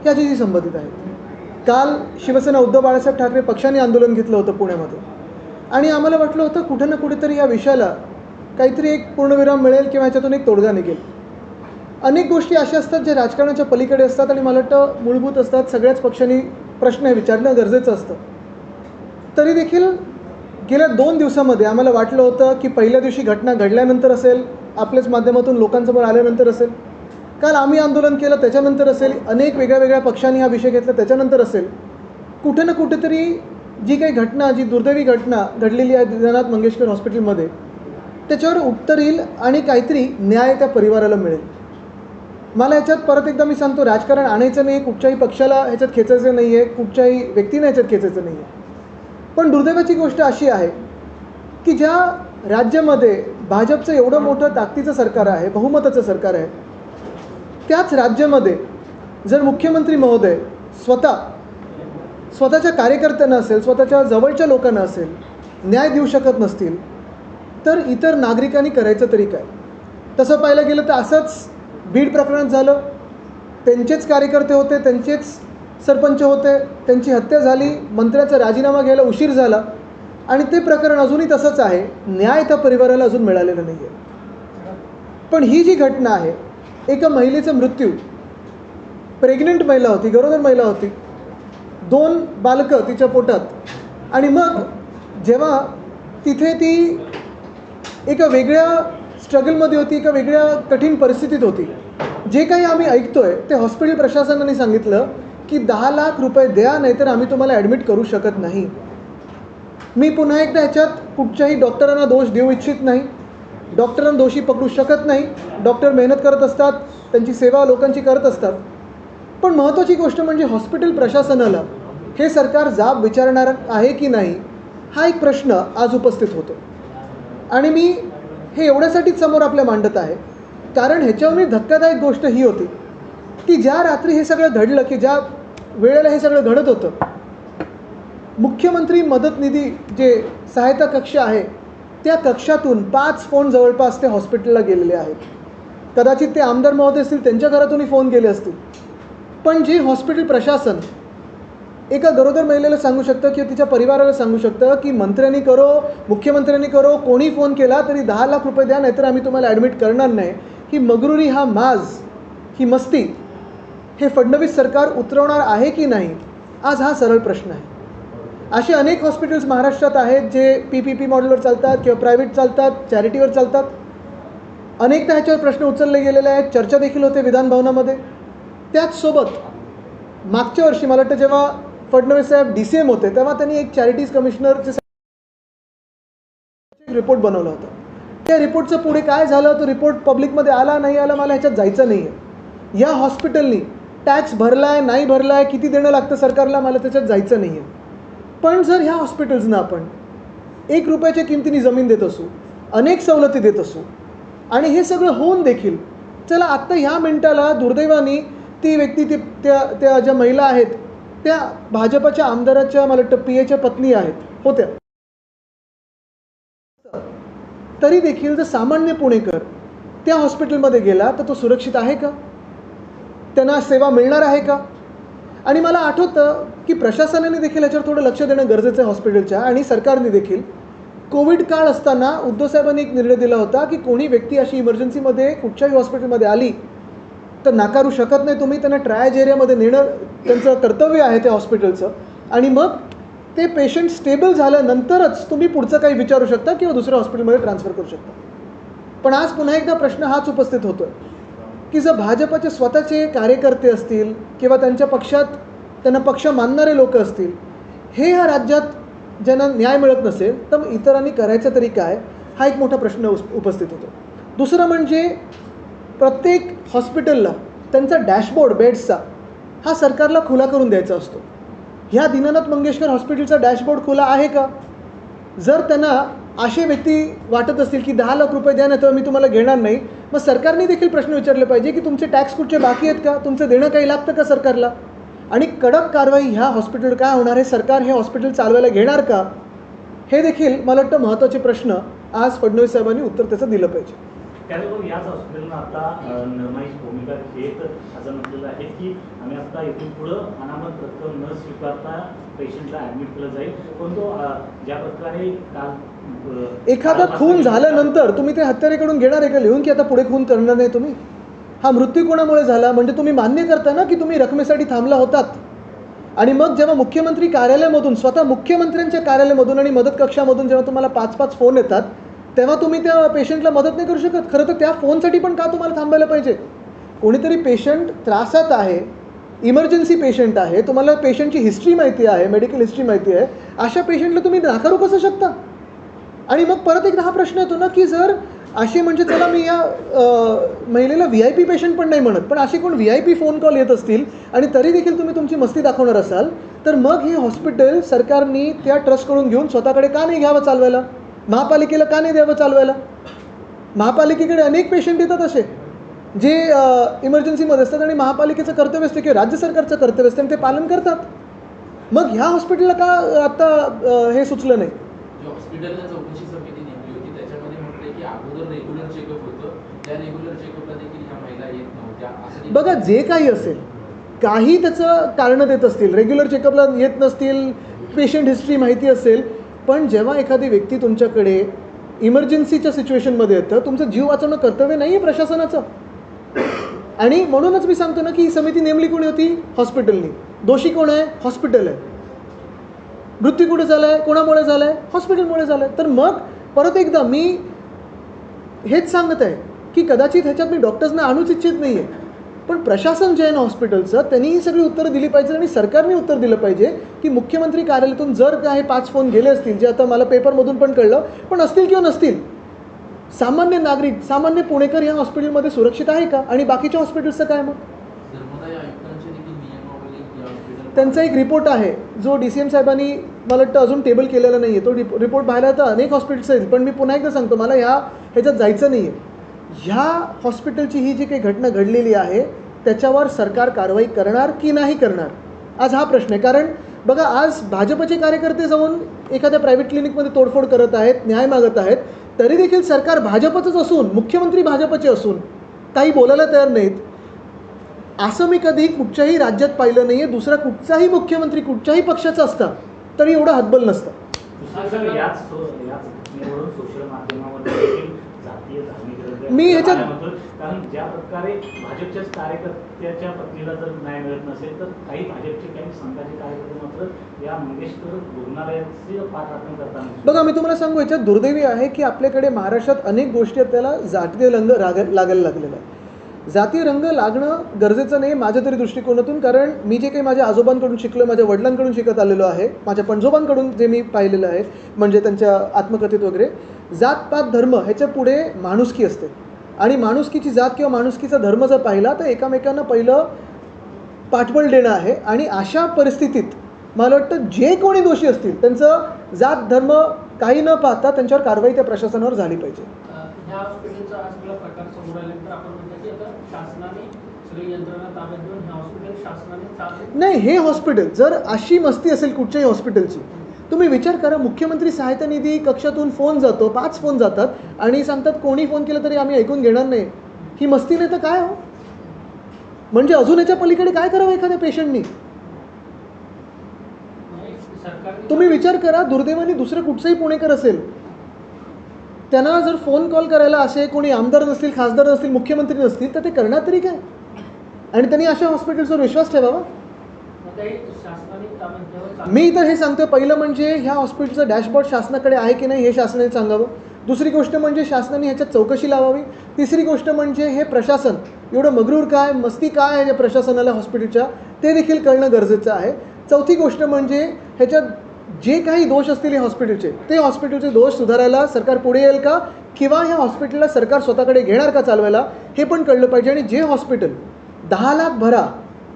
याच्याशी संबंधित आहेत. काल शिवसेना उद्धव बाळासाहेब ठाकरे पक्षाने आंदोलन घेतलं होतं पुण्यामध्ये आणि आम्हाला वाटलं होतं कुठं ना कुठेतरी या विषयाला काहीतरी एक पूर्णविराम मिळेल किंवा याच्यातून एक तोडगा निघेल. अनेक गोष्टी अशा असतात ज्या राजकारणाच्या पलीकडे असतात आणि मला वाटतं मूलभूत असतात. सगळ्याच पक्षांनी प्रश्न हे विचारणं गरजेचं असतं. तरी देखील गेल्या 2 दिवसामध्ये आम्हाला वाटलं होतं की पहिल्या दिवशी घटना घडल्यानंतर असेल, आपल्याच माध्यमातून लोकांसमोर आल्यानंतर असेल, काल आम्ही आंदोलन केलं त्याच्यानंतर असेल, अनेक वेगळ्या पक्षांनी हा विषय घेतला त्याच्यानंतर असेल, कुठे ना कुठेतरी जी काही घटना, जी दुर्दैवी घटना घडलेली आहे दीनानाथ मंगेशकर हॉस्पिटलमध्ये, त्याच्यावर उत्तर येईल आणि काहीतरी न्याय त्या परिवाराला मिळेल. मला ह्याच्यात परत एकदा मी सांगतो, राजकारण आणायचं नाही, कुठच्याही पक्षाला ह्याच्यात खेचायचं नाही आहे, कुठच्याही व्यक्तीने ह्याच्यात खेचायचं नाही आहे. पण दुर्दैवाची गोष्ट अशी आहे की ज्या राज्यामध्ये भाजपचं एवढं मोठं ताकदीचं सरकार आहे, बहुमताचं सरकार आहे, त्याच राज्यामध्ये जर मुख्यमंत्री महोदय स्वतःच्या कार्यकर्त्यांना असेल, स्वतःच्या जवळच्या लोकांना असेल न्याय देऊ शकत नसतील, तर इतर नागरिकांनी करायचं तरी काय? तसं पाहायला गेलं तर असंच बीड प्रकरणात झालं. त्यांचेच कार्यकर्ते होते, त्यांचेच सरपंच होते, त्यांची हत्या झाली, मंत्र्याचा राजीनामा घ्यायला उशीर झाला आणि ते प्रकरण अजूनही तसंच आहे. न्याय त्या परिवाराला अजून मिळालेला नाही आहे. पण ही जी घटना आहे, एका महिलेचा मृत्यू, प्रेग्नंट महिला होती, गरोदर महिला होती, 2 बालकं तिच्या पोटात, आणि मग जेव्हा तिथे ती एका वेगळ्या स्ट्रगलमध्ये होती, एका वेगळ्या कठीण परिस्थितीत होती. जे काही आम्ही ऐकतोय ते हॉस्पिटल प्रशासनाने सांगितलं की 10 लाख रुपये द्या, नाहीतर आम्ही तुम्हाला ॲडमिट करू शकत नाही. मी पुन्हा एकदा ह्याच्यात कुठच्याही डॉक्टरांना दोष देऊ इच्छित नाही. डॉक्टरांना दोषी पकडू शकत नाही. डॉक्टर मेहनत करत असतात, त्यांची सेवा लोकांची करत असतात. पण महत्त्वाची गोष्ट म्हणजे हॉस्पिटल प्रशासनाला हे सरकार जाब विचारणार आहे की नाही, हा एक प्रश्न आज उपस्थित होतो. आणि मी हे एवढ्यासाठीच समोर आपल्या मांडत आहे कारण ह्याच्यावर धक्कादायक गोष्ट ही होती की ज्या रात्री हे सगळं घडलं, की ज्या वेळेला हे सगळं घडत होतं, मुख्यमंत्री मदत निधी जे सहायता कक्ष आहे त्या कक्षातून 5 फोन जवळपास ते हॉस्पिटलला गेलेले आहेत. कदाचित ते आमदार महोदय असतील, त्यांच्या घरातूनही फोन गेले असतील. पण जे हॉस्पिटल प्रशासन एका गरोदर महिलेला सांगू शकतं किंवा तिच्या परिवाराला सांगू शकतं की मंत्र्यांनी करो, मुख्यमंत्र्यांनी करो, कोणी फोन केला तरी 10 लाख रुपये द्या, नाहीतर आम्ही तुम्हाला ॲडमिट करणार नाही, ही मगरुरी, हा माज, ही मस्ती, हे फडणवीस सरकार उतरवणार आहे की नाही, आज हा सरळ प्रश्न आहे. असे अनेक हॉस्पिटल्स महाराष्ट्रात आहेत जे PPP मॉडेलवर चालतात किंवा प्रायव्हेट चालतात, चॅरिटीवर चालतात. अनेकदा ह्याच्यावर प्रश्न उचलले गेलेले आहेत, चर्चा देखील होते विधानभवनामध्ये. त्याचसोबत मागच्या वर्षी मला वाटतं जेव्हा फडणवीस साहेब DCM होते तेव्हा त्यांनी एक चॅरिटीज कमिशनरचे रिपोर्ट बनवला होता. त्या रिपोर्टचं पुढे काय झालं, तो रिपोर्ट पब्लिकमध्ये आला नाही आला, मला ह्याच्यात जायचं नाही आहे. या हॉस्पिटलनी टॅक्स भरलाय नाही भरलाय, किती देणं लागतं सरकारला, मला त्याच्यात जायचं नाही आहे. पण जर ह्या हॉस्पिटल्सना आपण 1 रुपयाच्या किमतीने जमीन देत असू, अनेक सवलती देत असू, आणि हे सगळं होऊन देखील चला आत्ता ह्या मिनिटाला दुर्दैवाने ती व्यक्ती, त्या ज्या महिला आहेत त्या भाजपच्या आमदाराच्या, मला वाटतं PAच्या पत्नी होत्या, तरी देखील जर सामान्य पुणेकर त्या हॉस्पिटलमध्ये गेला तर तो सुरक्षित आहे का? त्यांना सेवा मिळणार आहे का? आणि मला आठवतं की प्रशासनाने देखील याच्यावर थोडं लक्ष देणं गरजेचं आहे हॉस्पिटलच्या, आणि सरकारने देखील. कोविड काळ असताना उद्धव साहेबांनी एक निर्णय दिला होता की कोणी व्यक्ती अशी इमर्जन्सीमध्ये कुठच्याही हॉस्पिटलमध्ये आली तर नाकारू शकत नाही तुम्ही, त्यांना ट्रायज एरियामध्ये नेणं त्यांचं कर्तव्य आहे त्या हॉस्पिटलचं, आणि मग ते पेशंट स्टेबल झाल्यानंतरच तुम्ही पुढचं काही विचारू शकता किंवा दुसऱ्या हॉस्पिटलमध्ये ट्रान्सफर करू शकता. पण आज पुन्हा एकदा प्रश्न हाच उपस्थित होतो की जर भाजपचे स्वतःचे कार्यकर्ते असतील किंवा त्यांच्या पक्षात त्यांना पक्ष मानणारे लोक असतील, हे ह्या राज्यात ज्यांना न्याय मिळत नसेल तर मग इतरांनी करायचं तरी काय, हा एक मोठा प्रश्न उपस्थित होतो. दुसरं म्हणजे प्रत्येक हॉस्पिटलला त्यांचा डॅशबोर्ड बेड्सचा हा सरकारला खुला करून द्यायचा असतो. ह्या दीनानाथ मंगेशकर हॉस्पिटलचा डॅशबोर्ड खुला आहे का? जर त्यांना असे व्यक्ती वाटत असतील की 10 लाख रुपये द्या, नाही तर मी तुम्हाला घेणार नाही, मग सरकारने देखील प्रश्न विचारले पाहिजे की तुमचे टॅक्स कुठचे बाकी आहेत का, तुमचं देणं काही लागतं का सरकारला, आणि कडक कारवाई ह्या हॉस्पिटल काय होणार आहे, सरकार हे हॉस्पिटल चालवायला घेणार का, हे देखील मला वाटतं महत्त्वाचे प्रश्न आज फडणवीस साहेबांनी उत्तर त्याचं दिलं पाहिजे. त्याचबरोबर याच हॉस्पिटलनं आता निर्णायक भूमिका घेत असं म्हटलेलं आहे की आम्ही आता इथून पुढं अनामत रक्कम न स्वीकारता पेशंटला ॲडमिट केलं जाईल. परंतु ज्या प्रकारे काल एखादा खून झाल्यानंतर तुम्ही ते हत्यारेकडून घेणार आहे का लिहून की आता पुढे खून करणार नाही तुम्ही? हा मृत्यू कोणामुळे झाला म्हणजे तुम्ही मान्य करता ना की तुम्ही रकमेसाठी थांबला होतात. आणि मग जेव्हा मुख्यमंत्री कार्यालयामधून स्वतः मुख्यमंत्र्यांच्या कार्यालयामधून आणि मदत कक्षामधून जेव्हा तुम्हाला 5-5 फोन येतात तेव्हा तुम्ही त्या पेशंटला मदत नाही करू शकत. खरं तर त्या फोनसाठी पण का तुम्हाला थांबायला पाहिजे? कोणीतरी पेशंट त्रासात आहे, इमर्जन्सी पेशंट आहे, तुम्हाला पेशंटची हिस्ट्री माहिती आहे, मेडिकल हिस्ट्री माहिती आहे, अशा पेशंटला तुम्ही नाकारू कसं शकता? आणि मग परत एकदा हा प्रश्न येतो ना की जर असे म्हणजे चला मी या महिलेला VIP पेशंट पण नाही म्हणत, पण असे कोण VIP फोन कॉल येत असतील आणि तरी देखील तुम्ही तुमची मस्ती दाखवणार असाल तर मग हे हॉस्पिटल सरकारने त्या ट्रस्टकडून घेऊन स्वतःकडे का नाही घ्यावं चालवायला? महापालिकेला का नाही द्यावं चालवायला? महापालिकेकडे अनेक पेशंट येतात असे जे इमर्जन्सीमध्ये असतात आणि महापालिकेचं कर्तव्य असतं किंवा राज्य सरकारचं कर्तव्य असतं आणि ते पालन करतात. मग ह्या हॉस्पिटलला का आता हे सुचलं नाही? हॉस्पिटलला चौकशी समिती नेमली होती त्याच्यामध्ये म्हटले की अगोदर रेग्युलर चेकअप होतं, त्या रेग्युलर चेकअपला देखील ह्या महिला येत नव्हत्या. बघा जे काही असेल काही त्याचं कारणं देत असतील, रेग्युलर चेकअपला येत नसतील, पेशंट हिस्ट्री माहिती असेल, पण जेव्हा एखादी व्यक्ती तुमच्याकडे इमर्जन्सीच्या सिच्युएशनमध्ये येतं तुमचं जीव वाचवणं कर्तव्य नाही आहे प्रशासनाचं. आणि म्हणूनच मी सांगतो ना की ही समिती नेमली कोणी होती? हॉस्पिटलनी. दोषी कोण आहे? हॉस्पिटल आहे. मृत्यू कुठे झाला आहे? कोणामुळे झाला आहे? हॉस्पिटलमुळे झाला आहे. तर मग परत एकदा मी हेच सांगत आहे की कदाचित ह्याच्यात मी डॉक्टर्सना आणूच इच्छित नाही आहे, पण प्रशासन जे आहे ना हॉस्पिटलचं त्यांनी ही सगळी उत्तरं दिली पाहिजे आणि सरकारने उत्तर दिलं पाहिजे की मुख्यमंत्री कार्यालयातून जर काय 5 फोन गेले असतील, जे आता मला पेपरमधून पण कळलं, पण असतील किंवा नसतील, सामान्य नागरिक सामान्य पुणेकर या हॉस्पिटलमध्ये सुरक्षित आहे का? आणि बाकीच्या हॉस्पिटल्सचं काय? मग त्यांचा एक रिपोर्ट आहे जो DCM साहेबांनी मला वाटतं अजून टेबल केलेला नाही आहे. तो रिपोर्ट पाहिला तर अनेक हॉस्पिटल्स आहेत, पण मी पुन्हा एकदा सांगतो मला ह्याच्यात जायचं नाही आहे. ह्या हॉस्पिटलची ही जी काही घटना घडलेली आहे त्याच्यावर सरकार कारवाई करणार की नाही करणार आज हा प्रश्न आहे. कारण बघा आज भाजपचे कार्यकर्ते जाऊन एखाद्या प्रायव्हेट क्लिनिकमध्ये तोडफोड करत आहेत, न्याय मागत आहेत, तरी देखील सरकार भाजपचंच असून मुख्यमंत्री भाजपचे असून काही बोलायला तयार नाहीत. असं मी कधी कुठच्याही राज्यात पाहिलं नाही आहे. दुसरा कुठचाही मुख्यमंत्री कुठच्याही पक्षाचा असता तरी एवढं हतबल नसतं. सोशल माध्यमामध्ये जातीय धार्मिक मी ह्याच्यात कारण ज्या प्रकारे भाजपच्याच कार्यकर्त्याच्या पत्नीला जर न्याय मिळत नसेल तर काही भाजपचे काही संघाचे कार्यकर्ते मात्र या मंगेशकर रुग्णालयाची पाठराखण करताना बघा मी तुम्हाला सांगू ह्याच्यात दुर्दैवी आहे की आपल्याकडे महाराष्ट्रात अनेक गोष्टी आहेत त्याला जातीय रंग लागायला लागलेला आहे. जातीय रंग लागणं गरजेचं नाही माझ्या तरी दृष्टिकोनातून, कारण मी जे काही माझ्या आजोबांकडून शिकलो, माझ्या वडिलांकडून शिकत आलेलो आहे, माझ्या पणजोबांकडून जे मी पाहिलेलं आहे म्हणजे त्यांच्या आत्मकथित वगैरे, जातपात धर्म ह्याच्या पुढे माणुसकी असते. आणि माणुसकीची जात किंवा माणुसकीचा धर्म जर पाहिला तर एकमेकांना पहिलं पाठबळ देणं आहे. आणि अशा परिस्थितीत मला वाटतं जे कोणी दोषी असतील त्यांचं जात धर्म काही न पाहता त्यांच्यावर कारवाई त्या प्रशासनावर झाली पाहिजे. ह्या हॉस्पिटलचा हा सगळा प्रकार समोर आल्यानंतर आपण म्हणतो की आता शासनाने सगळी यंत्रणा ताब्यात घेऊन ह्या हॉस्पिटल शासनाने चालू नाही. हे हॉस्पिटल जर अशी मस्ती असेल कुठच्याही हॉस्पिटलची, तुम्ही विचार करा मुख्यमंत्री सहायता निधी कक्षातून फोन जातो, 5 फोन जातात आणि सांगतात कोणी फोन केला तरी आम्ही ऐकून घेणार नाही. ही मस्ती नाही तर काय हो? म्हणजे अजून याच्या पलीकडे काय करावं एखाद्या पेशंटनी? तुम्ही विचार करा दुर्दैवाने दुसरं कुठचंही पुणेकर असेल त्यांना जर फोन कॉल करायला असे कोणी आमदार नसतील, खासदार नसतील, मुख्यमंत्री नसतील तर ते करणार तरी काय? आणि त्यांनी अशा हॉस्पिटल्सवर विश्वास ठेवावा. मी तर हे सांगतो पहिलं म्हणजे ह्या हॉस्पिटलचं डॅशबोर्ड शासनाकडे आहे की नाही हे शासनाने सांगावं. दुसरी गोष्ट म्हणजे शासनाने ह्याच्यात चौकशी लावावी. तिसरी गोष्ट म्हणजे हे प्रशासन एवढं मगरूर काय, मस्ती काय आहे या प्रशासनाला हॉस्पिटलच्या ते देखील कळणं गरजेचं आहे. चौथी गोष्ट म्हणजे ह्याच्यात जे काही दोष असतील हे हॉस्पिटलचे, ते हॉस्पिटलचे दोष सुधारायला सरकार पुढे येईल का किंवा ह्या हॉस्पिटलला सरकार स्वतःकडे घेणार का चालवायला हे पण कळलं पाहिजे. आणि जे हॉस्पिटल 10 लाख भरा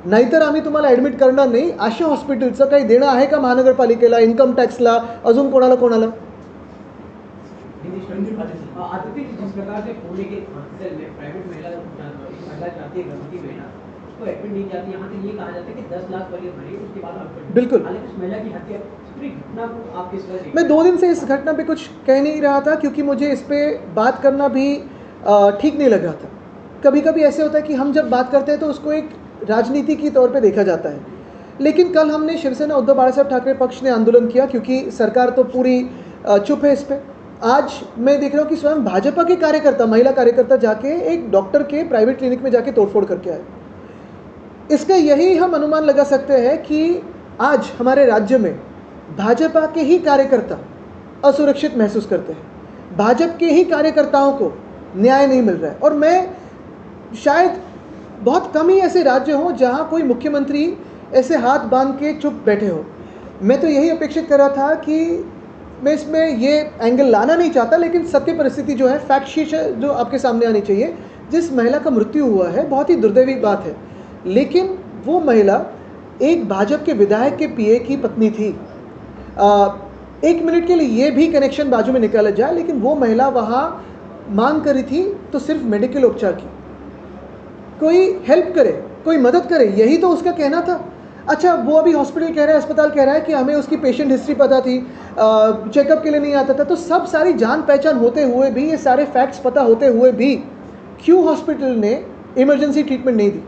नाहीतर आम्ही तुम्हाला ॲडमिट करणार नाही अशा हॉस्पिटलचं काही देणं आहे का महानगरपालिकेला, इन्कम टॅक्सला, अजून कोणाला कोणाला? जिस प्रकार से पुणे के हॉस्पिटल में प्राइवेट महिला चाहती है गर्भवती महिला उसको एडमिट नहीं जाती, यहाँ तक ये कहा जाता है कि 10 लाख वाली भरी उसके बाद आप बिल्कुल। हालांकि उस महिला की हत्या पूरी घटना को आप किस तरह से? मैं 2 दिन से इस घटना पे कुछ कह नहीं रहा था क्योंकि मुझे इस पर बात करना भी ठीक नहीं लग रहा था। कभी कभी ऐसे होता है कि हम जब बात करते हैं तो उसको एक राजनीति की तौर पे देखा जाता है, लेकिन कल हमने शिवसेना उद्धव बाळासाहेब ठाकरे पक्ष ने आंदोलन किया क्योंकि सरकार तो पूरी चुप है इस पर। आज मैं देख रहा हूँ कि स्वयं भाजपा के कार्यकर्ता, महिला कार्यकर्ता जाके एक डॉक्टर के प्राइवेट क्लिनिक में जाके तोड़फोड़ करके आए। इसका यही हम अनुमान लगा सकते हैं कि आज हमारे राज्य में भाजपा के ही कार्यकर्ता असुरक्षित महसूस करते हैं, भाजपा के ही कार्यकर्ताओं को न्याय नहीं मिल रहा है। और मैं शायद बहुत कम ही ऐसे राज्य हों जहां कोई मुख्यमंत्री ऐसे हाथ बांध के चुप बैठे हो। मैं तो यही अपेक्षित कर रहा था कि मैं इसमें ये एंगल लाना नहीं चाहता, लेकिन सत्य परिस्थिति जो है, फैक्ट शीट जो आपके सामने आनी चाहिए। जिस महिला का मृत्यु हुआ है बहुत ही दुर्दैवी बात है, लेकिन वो महिला एक भाजपा के विधायक के पीए की पत्नी थी। एक मिनट के लिए ये भी कनेक्शन बाजू में निकाला जाए, लेकिन वो महिला वहाँ मांग करी थी तो सिर्फ मेडिकल उपचार की, कोई हेल्प करे, कोई मदद करे, यही तो उसका कहना था। अच्छा, वो अभी हॉस्पिटल कह रहा है, अस्पताल कह रहा है कि हमें उसकी पेशेंट हिस्ट्री पता थी, चेकअप के लिए नहीं आता था। तो सब सारी जान पहचान होते हुए भी, ये सारे फैक्ट्स पता होते हुए भी क्यों हॉस्पिटल ने इमरजेंसी ट्रीटमेंट नहीं दी?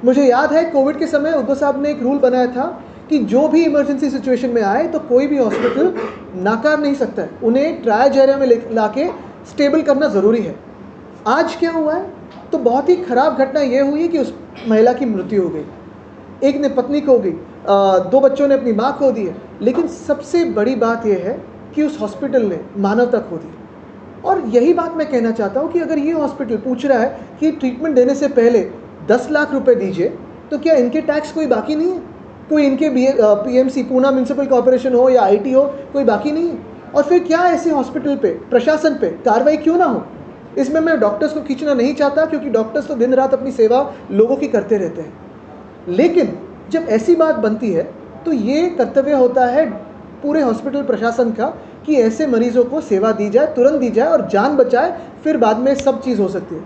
मुझे याद है कोविड के समय उद्धव साहब ने एक रूल बनाया था कि जो भी इमरजेंसी सिचुएशन में आए तो कोई भी हॉस्पिटल नाकार नहीं सकता है, उन्हें ट्रायल एरिया में ला के स्टेबल करना ज़रूरी है। आज क्या हुआ है? तो बहुत ही ख़राब घटना ये हुई कि उस महिला की मृत्यु हो गई, एक ने पत्नी खो गई, 2 बच्चों ने अपनी माँ खो दी है। लेकिन सबसे बड़ी बात यह है कि उस हॉस्पिटल ने मानवता खो दी। और यही बात मैं कहना चाहता हूँ कि अगर ये हॉस्पिटल पूछ रहा है कि ट्रीटमेंट देने से पहले 10 लाख रुपए दीजिए, तो क्या इनके टैक्स कोई बाकी नहीं है? कोई इनके पीएमसी, पूना म्यूनसिपल कॉर्पोरेशन हो या आईटी हो, कोई बाकी नहीं है? और फिर क्या ऐसे हॉस्पिटल पे, प्रशासन पे कार्रवाई क्यों ना हो? इसमें मैं डॉक्टर्स को खींचना नहीं चाहता, क्योंकि डॉक्टर्स तो दिन रात अपनी सेवा लोगों की करते रहते हैं। लेकिन जब ऐसी बात बनती है तो ये कर्तव्य होता है पूरे हॉस्पिटल प्रशासन का कि ऐसे मरीजों को सेवा दी जाए, तुरंत दी जाए और जान बचाए, फिर बाद में सब चीज़ हो सकती है।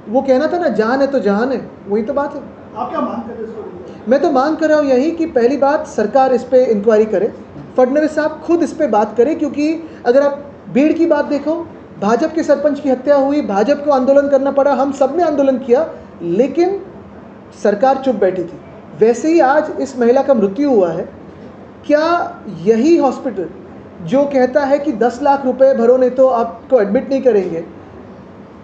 वो कहना था ना, जान है तो जहान है, वही तो बात है। आप क्या मांग कर रहे हैं? मैं तो मांग कर रहा हूँ यही कि पहली बात सरकार इस पर इंक्वायरी करे, फडणवीस साहब खुद इस पर बात करें। क्योंकि अगर आप भीड़ की बात देखो, भाजपा के सरपंच की हत्या हुई, भाजपा को आंदोलन करना पड़ा, हम सब ने आंदोलन किया, लेकिन सरकार चुप बैठी थी। वैसे ही आज इस महिला का मृत्यु हुआ है। क्या यही हॉस्पिटल जो कहता है कि 10 लाख रुपए भरो नहीं तो आपको एडमिट नहीं करेंगे,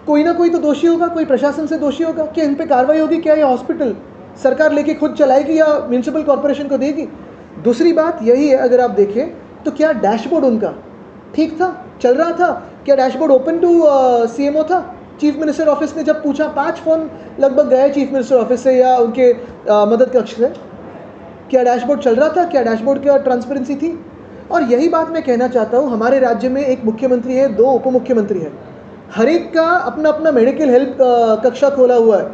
कोई ना कोई तो दोषी होगा, कोई प्रशासन से दोषी होगा? क्या इन पे कार्रवाई होगी? क्या ये हॉस्पिटल सरकार लेके खुद चलाएगी या म्यूनसिपल कॉर्पोरेशन को देगी? दूसरी बात यही है, अगर आप देखें तो क्या डैशबोर्ड उनका ठीक था, चल रहा था? क्या डैशबोर्ड ओपन टू सीएमओ था? चीफ मिनिस्टर ऑफिस ने जब पूछा, 5 फ़ोन लगभग गए चीफ मिनिस्टर ऑफिस से या उनके मदद कक्ष से, क्या डैशबोर्ड चल रहा था? क्या डैशबोर्ड का ट्रांसपेरेंसी थी? और यही बात मैं कहना चाहता हूँ, हमारे राज्य में एक मुख्यमंत्री है, 2 उप मुख्यमंत्री है, हर एक का अपना अपना मेडिकल हेल्प कक्षा खोला हुआ है,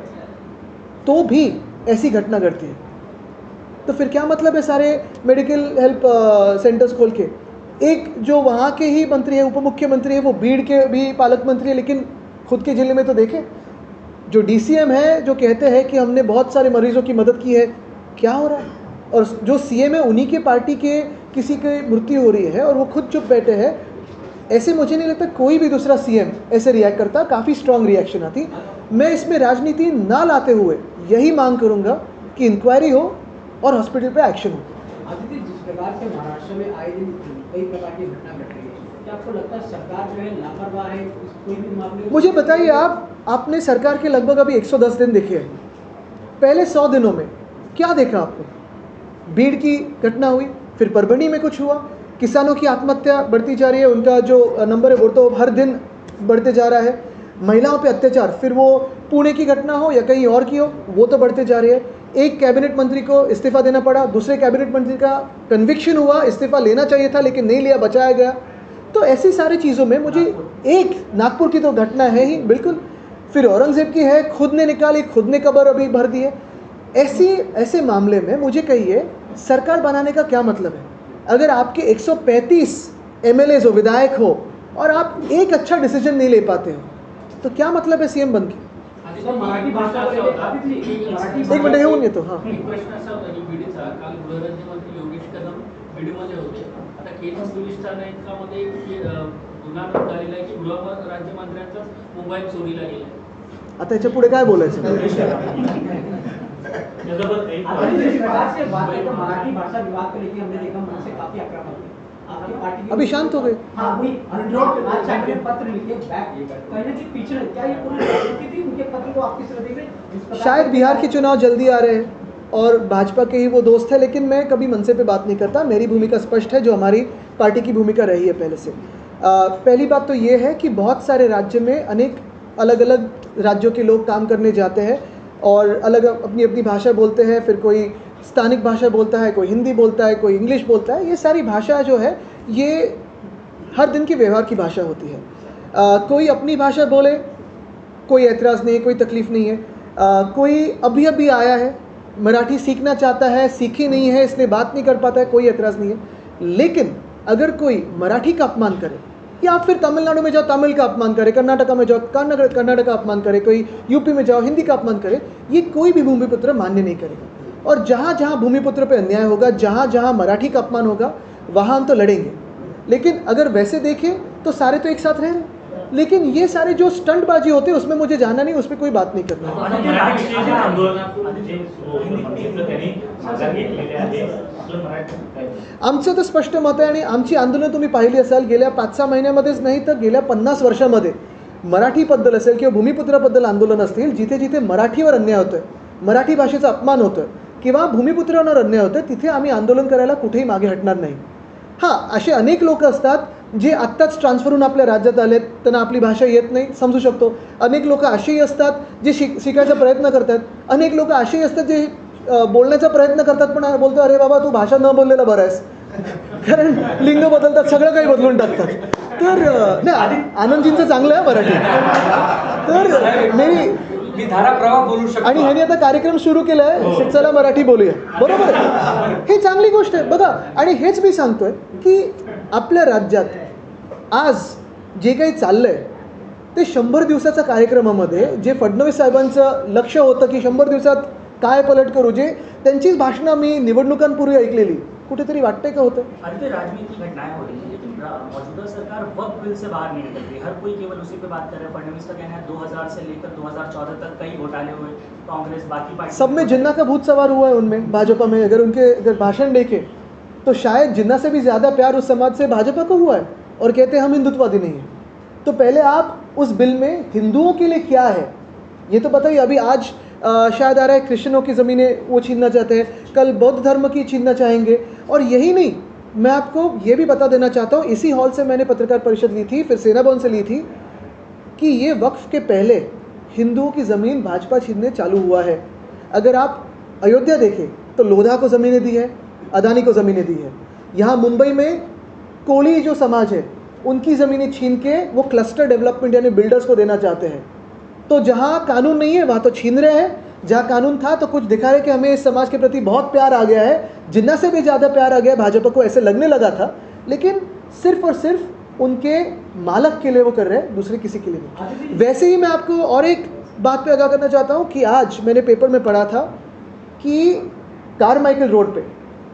तो भी ऐसी घटना घटती है। तो फिर क्या मतलब है सारे मेडिकल हेल्प सेंटर्स खोल के? एक जो वहाँ के ही मंत्री है, उप मुख्यमंत्री है, वो बीड़ के भी पालक मंत्री है, लेकिन खुद के जिले में तो देखें, जो डीसीएम है जो कहते हैं कि हमने बहुत सारे मरीजों की मदद की है, क्या हो रहा है? और जो सीएम है उन्हीं के पार्टी के किसी की मृत्यु हो रही है और वो खुद चुप बैठे हैं। ऐसे मुझे नहीं लगता कोई भी दूसरा सीएम ऐसे रिएक्ट करता, काफ़ी स्ट्रांग रिएक्शन आती। मैं इसमें राजनीति ना लाते हुए यही मांग करूंगा कि इंक्वायरी हो और हॉस्पिटल पे एक्शन हो। आदित्य, जिस प्रकार से महाराष्ट्र में आए दिन कई प्रकार की घटना घट रही है, क्या आपको लगता है सरकार जो है लापरवाह है कोई भी मामले में? मुझे बताइए, आपने सरकार के लगभग अभी 110 दिन देखे हैं, पहले 100 दिनों में क्या देखा आपको? भीड़ की घटना हुई, फिर परभणी में कुछ हुआ, किसानों की आत्महत्या बढ़ती जा रही है, उनका जो नंबर है वो तो हर दिन बढ़ते जा रहा है, महिलाओं पे अत्याचार, फिर वो पुणे की घटना हो या कहीं और की हो, वो तो बढ़ते जा रही है। एक कैबिनेट मंत्री को इस्तीफा देना पड़ा, दूसरे कैबिनेट मंत्री का कन्विक्शन हुआ, इस्तीफा लेना चाहिए था लेकिन नहीं लिया, बचाया गया। तो ऐसी सारी चीज़ों में मुझे एक नागपुर की तो घटना है ही बिल्कुल, फिर औरंगजेब की है, खुद ने निकाली, खुद ने कब्र अभी भर दी है। ऐसे मामले में मुझे कहिए सरकार बनाने का क्या मतलब है? अगर आपके 135 एमएलए हो, विधायक हो, और आप एक अच्छा डिसीजन नहीं ले पाते हो, तो क्या मतलब है सीएम बन के? मराठी भाषा एक मिनिट येऊन येतो. हां, एक प्रश्न असा होता की बीडचा काल गृहराज्यमंत्री योगेश कदम बीडमध्ये होते. आता केज पोलीस ठाण्यामध्ये गुन्हा नोंद झालेला आहे की गृहराज्यमंत्र्यांचाच मोबाईल चोरीला गेलाय. आता याच्या पुढे काय बोलायचं? जिस प्रकार से बात करें तो मराठी भाषा विवाद को लेकर हमने देखा मन से काफी आक्रामक थे. आपकी पार्टी के अभी शांत हो गए. हाँ वही आज चाहे पत्र लिखे बैक कहने से पीछे रहे. क्या ये पूरी राजनीति थी? उनके पत्र को आप किस तरह देख रहे हैं? शायद बिहार के चुनाव जल्दी आ रहे हैं और भाजपा के ही वो दोस्त है, लेकिन मैं कभी मनसे पे बात नहीं करता. मेरी भूमिका स्पष्ट है, जो हमारी पार्टी की भूमिका रही है पहले से. पहली बात तो ये है कि बहुत सारे राज्य में अनेक अलग अलग राज्यों के लोग काम करने जाते हैं और अलग अपनी अपनी भाषा बोलते हैं. फिर कोई स्थानिक भाषा बोलता है, कोई हिंदी बोलता है, कोई इंग्लिश बोलता है. ये सारी भाषा जो है ये हर दिन की व्यवहार की भाषा होती है. कोई अपनी भाषा बोले, कोई एतराज़ नहीं है, कोई तकलीफ़ नहीं है. कोई अभी अभी आया है, मराठी सीखना चाहता है, सीखी नहीं है इसलिए बात नहीं कर पाता है, कोई एतराज़ नहीं है. लेकिन अगर कोई मराठी का अपमान करे या फिर तमिलनाडु में जाओ तमिल का अपमान करे, कर्नाटका में जाओ कर्नाटक का अपमान करे, कोई यूपी में जाओ हिंदी का अपमान करे, ये कोई भी भूमिपुत्र मान्य नहीं करेगा. और जहाँ जहाँ भूमिपुत्र पे अन्याय होगा, जहाँ जहाँ मराठी का अपमान होगा, वहाँ हम तो लड़ेंगे. लेकिन अगर वैसे देखें तो सारे तो एक साथ रह रहे हैं. लेकिन ये सारे जो स्टंटबाजी होते हैं उसमें मुझे जाना नहीं, उस पर कोई बात नहीं करना. आमचं तर स्पष्ट मत आहे आणि आमची आंदोलन तुम्ही पाहिली असाल गेल्या 5-6 महिन्यामध्येच नाही तर गेल्या 50 वर्षामध्ये मराठीबद्दल असेल किंवा भूमिपुत्राबद्दल आंदोलन असतील, जिथे जिथे मराठीवर अन्याय होतोय, मराठी भाषेचा अपमान होतोय किंवा भूमिपुत्रांवर अन्याय होतोय, तिथे आम्ही आंदोलन करायला कुठेही मागे हटणार नाही. हां, असे अनेक लोक असतात जे आत्ताच ट्रान्सफर होऊन आपल्या राज्यात आलेत, त्यांना आपली भाषा येत नाही, समजू शकतो. अनेक लोक असेही असतात जे शिकायचा प्रयत्न करतात. अनेक लोक असेही असतात जे बोलण्याचा प्रयत्न करतात पण बोलतो अरे बाबा तू भाषा न बोललेला बरं आहेस, कारण लिंग बदलतात, सगळं काही बदलून टाकतात. तर नाही, आनंदजींचं चांगलं आहे मराठी. तर मी धारा प्रवाह बोलू शकतो आणि ह्याने आता कार्यक्रम सुरू केला आहे, चला मराठी बोलूया, बरोबर आहे, हे चांगली गोष्ट आहे बघा. आणि हेच मी सांगतोय की आपल्या राज्यात आज जे काही चाललंय ते 100 दिवसाच्या कार्यक्रमामध्ये जे फडणवीस साहेबांचं लक्ष होतं की 100 दिवसात काय पलट करू, जे त्यांचीच भाषणं मी निवडणुकांपूर्वी ऐकलेली, कुठेतरी वाटतंय का होतं? अरे राजनीति की घटनाएं हो रही है, लेकिन मौजूदा सरकार वक्त बिल से बाहर नहीं निकल रही. हर कोई केवल उसी पे बात कर रहा है. फडणवीस का कहना है 2000 से लेकर 2014 तक कई घोटाले हुए, कांग्रेस बाकी पार्टी सब में जिन्ना का भूत सवार हुआ है उनमें, भाजपा में. अगर भाषण देखे तो शायद जिन्ना से भी ज़्यादा प्यार उस समाज से भाजपा को हुआ है और कहते हैं हम हिंदुत्ववादी नहीं हैं. तो पहले आप उस बिल में हिंदुओं के लिए क्या है ये तो बताइए. अभी आज शायद आ रहा है क्रिश्चियनों की ज़मीनें वो छीनना चाहते हैं, कल बौद्ध धर्म की छीनना चाहेंगे. और यही नहीं, मैं आपको ये भी बता देना चाहता हूँ, इसी हॉल से मैंने पत्रकार परिषद ली थी, फिर सेना भवन से ली थी, कि ये वक्फ के पहले हिंदुओं की ज़मीन भाजपा छीनने चालू हुआ है. अगर आप अयोध्या देखें तो लोधा को ज़मीनें दी है, अदानी को ज़मीनें दी है. यहाँ मुंबई में कोली जो समाज है उनकी ज़मीनें छीन के वो क्लस्टर डेवलपमेंट यानी बिल्डर्स को देना चाहते हैं. तो जहाँ कानून नहीं है वहाँ तो छीन रहे हैं, जहाँ कानून था तो कुछ दिखा रहे कि हमें इस समाज के प्रति बहुत प्यार आ गया है, जिन्ना से भी ज़्यादा प्यार आ गया भाजपा को, ऐसे लगने लगा था. लेकिन सिर्फ और सिर्फ उनके मालक के लिए वो कर रहे हैं, दूसरे किसी के लिए नहीं. वैसे ही मैं आपको और एक बात पे आगाह करना चाहता हूँ कि आज मैंने पेपर में पढ़ा था कि कारमाइकल रोड पे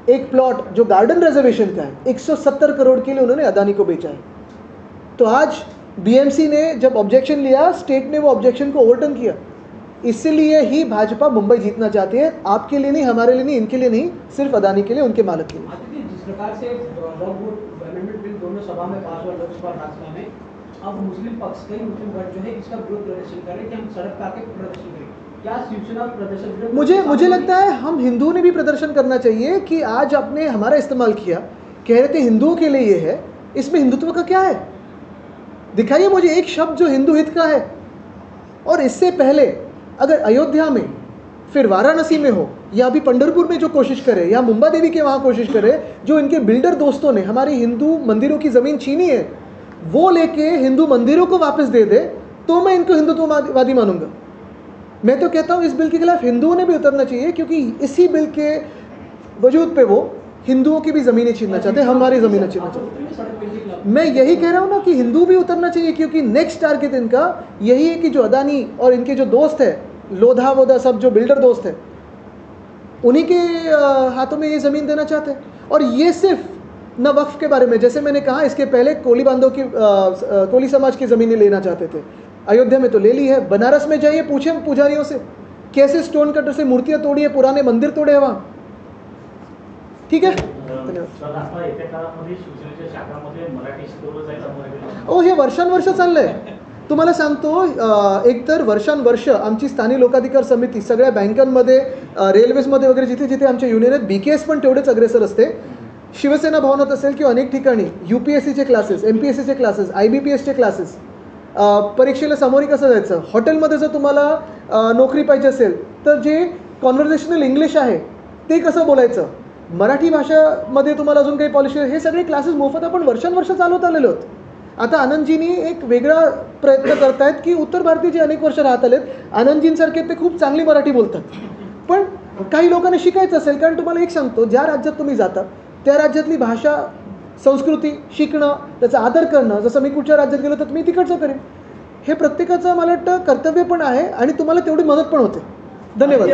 एक प्लॉट जो गार्डन रिजर्वेशन का है 170 करोड़ के लिए उन्होंने अदानी को बेचा है. तो आज बीएमसी ने जब ऑब्जेक्शन लिया, स्टेट ने वो ऑब्जेक्शन को ओवरटर्न किया. इसलिए ही भाजपा मुंबई जीतना चाहती है, आपके लिए नहीं, हमारे लिए नहीं, इनके लिए नहीं, सिर्फ अदानी के लिए, उनके मालिक के लिए. जिस प्रकार से अमेंडमेंट बिल दोनों सभा में पास हुआ, लोकसभा और राज्यसभा में, अब मुस्लिम पक्ष कई मुस्लिम वर्ग जो है इसका विरोध प्रदर्शन कर रहे हैं कि हम सड़क पर आके प्रदर्शन करें. क्या शिवसेना प्रदर्शन? मुझे लगता है हम हिंदुओं ने भी प्रदर्शन करना चाहिए कि आज आपने हमारा इस्तेमाल किया, कह रहे थे हिंदुओं के लिए ये है, इसमें हिंदुत्व का क्या है? दिखाइए मुझे एक शब्द जो हिंदू हित का है. और इससे पहले अगर अयोध्या में, फिर वाराणसी में हो, या अभी पंढरपुर में जो कोशिश करे, या मुंबा देवी के वहाँ कोशिश करे, जो इनके बिल्डर दोस्तों ने हमारी हिंदू मंदिरों की ज़मीन छीनी है, वो लेके हिंदू मंदिरों को वापस दे दे, तो मैं इनको हिंदुत्ववादी मानूंगा. मैं तो कहता हूँ इस बिल के खिलाफ हिंदुओं ने भी उतरना चाहिए, क्योंकि इसी बिल के वजूद पे वो हिंदुओं की भी ज़मीनें छीनना चाहते हैं, हमारी ज़मीनें छीनना चाहते हैं. मैं यही कह रहा हूँ ना कि हिंदू भी उतरना चाहिए, क्योंकि नेक्स्ट टारगेट इनका यही है कि जो अदानी और इनके जो दोस्त है, लोधा वोधा सब जो बिल्डर दोस्त हैं, उन्हीं के हाथों में ये ज़मीन देना चाहते हैं. और ये सिर्फ न वक्फ के बारे में। जैसे मैंने कहा, इसके पहले कोली बांधों की कोली समाज की ज़मीनें लेना चाहते थे, अयोध्या में तो ले ली है। बनारस में जाइए, पूछे पुजारियों से कैसे स्टोन कटर से मूर्तियाँ तोड़ी है, पुराने मंदिर तोड़े हैं वहाँ। ठीक आहे, धन्यवाद. सर, आता येत्या काळामध्ये शिवसेनेच्या शाखामध्ये मराठी शिकवलं जाईल अमरावती? ओ, हे वर्षानुवर्ष चाललंय. तुम्हाला सांगतो, एकतर वर्षानुवर्ष आमची स्थानिक लोकाधिकार समिती सगळ्या बँकांमध्ये, रेल्वेजमध्ये वगैरे जिथे जिथे आमच्या युनियन आहेत, BKS पण तेवढेच अग्रेसर असते. शिवसेना भवनात असेल किंवा अनेक ठिकाणी UPSCचे क्लासेस, MPSCचे क्लासेस, IBPSचे क्लासेस, परीक्षेला सामोरी कसं जायचं, हॉटेलमध्ये जर तुम्हाला नोकरी पाहिजे असेल तर जे कॉन्व्हर्सेशनल इंग्लिश आहे ते कसं बोलायचं, मराठी भाषामध्ये तुम्हाला अजून काही पॉलिसी, हे सगळे क्लासेस मोफत आपण वर्षानुवर्ष चालवत आलेलो आहोत. आता आनंदजींनी एक वेगळा प्रयत्न करतायत की उत्तर भारतीय जे अनेक वर्ष राहत आलेत, आनंदजींसारखे ते खूप चांगली मराठी बोलतात. पण काही लोकांनी शिकायचं असेल, कारण तुम्हाला एक सांगतो, ज्या राज्यात तुम्ही जाता त्या राज्यातली भाषा, संस्कृती शिकणं, त्याचा आदर करणं, जसं मी कुठच्या राज्यात गेलो तर मी तिकडचं करेन, हे प्रत्येकाचं मला वाटतं कर्तव्य पण आहे आणि तुम्हाला तेवढी मदत पण होते. धन्यवाद.